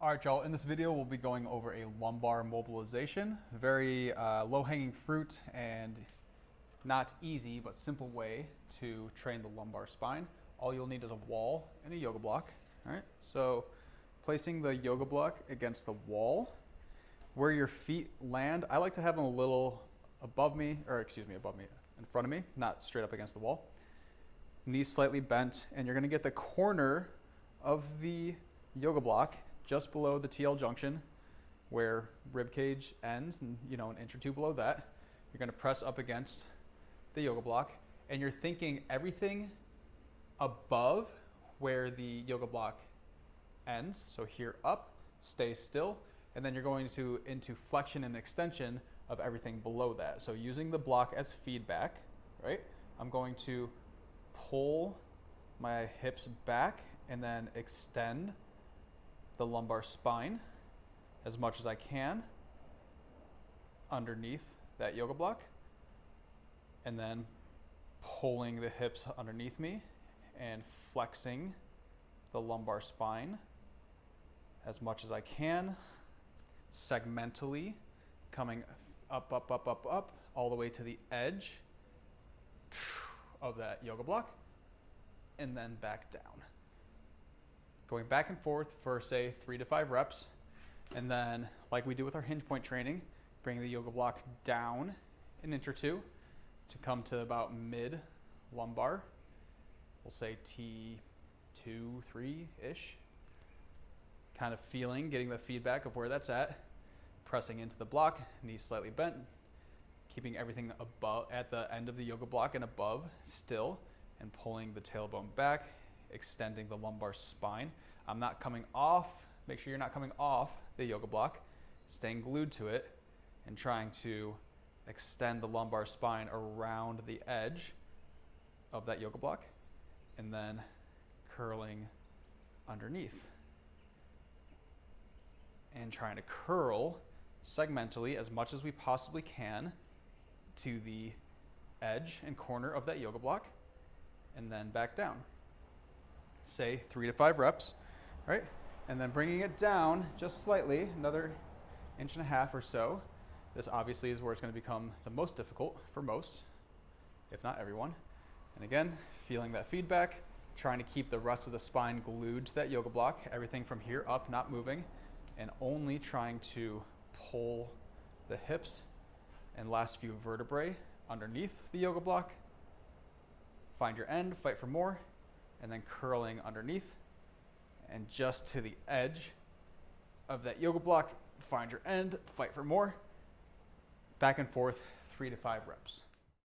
All right, y'all, in this video, we'll be going over a lumbar mobilization. Very low-hanging fruit and not easy, but simple way to train the lumbar spine. All you'll need is a wall and a yoga block. All right, so placing the yoga block against the wall, where your feet land, I like to have them a little above me, in front of me, not straight up against the wall. Knees slightly bent, and you're gonna get the corner of the yoga block just below the TL junction where rib cage ends, and an inch or two below that. You're gonna press up against the yoga block, and you're thinking everything above where the yoga block ends, so here up, stay still, and then you're going into flexion and extension of everything below that. So using the block as feedback, right? I'm going to pull my hips back and then extend the lumbar spine as much as I can underneath that yoga block, and then pulling the hips underneath me and flexing the lumbar spine as much as I can, segmentally coming up, all the way to the edge of that yoga block, and then back down. Going back and forth for, say, 3 to 5 reps. And then, like we do with our hinge point training, bring the yoga block down an inch or two to come to about mid lumbar. We'll say T2, 3-ish. Kind of feeling, getting the feedback of where that's at. Pressing into the block, knees slightly bent. Keeping everything above, at the end of the yoga block and above still, and pulling the tailbone back, extending the lumbar spine. I'm not coming off, make sure you're not coming off the yoga block, staying glued to it and trying to extend the lumbar spine around the edge of that yoga block, and then curling underneath. And trying to curl segmentally as much as we possibly can to the edge and corner of that yoga block, and then back down. Say 3 to 5 reps, right? And then bringing it down just slightly, another 1.5 inches or so. This obviously is where it's going to become the most difficult for most, if not everyone. And again, feeling that feedback, trying to keep the rest of the spine glued to that yoga block, everything from here up not moving, and only trying to pull the hips and last few vertebrae underneath the yoga block. Find your end, fight for more, and then curling underneath and just to the edge of that yoga block. Find your end, fight for more. Back and forth, 3 to 5 reps.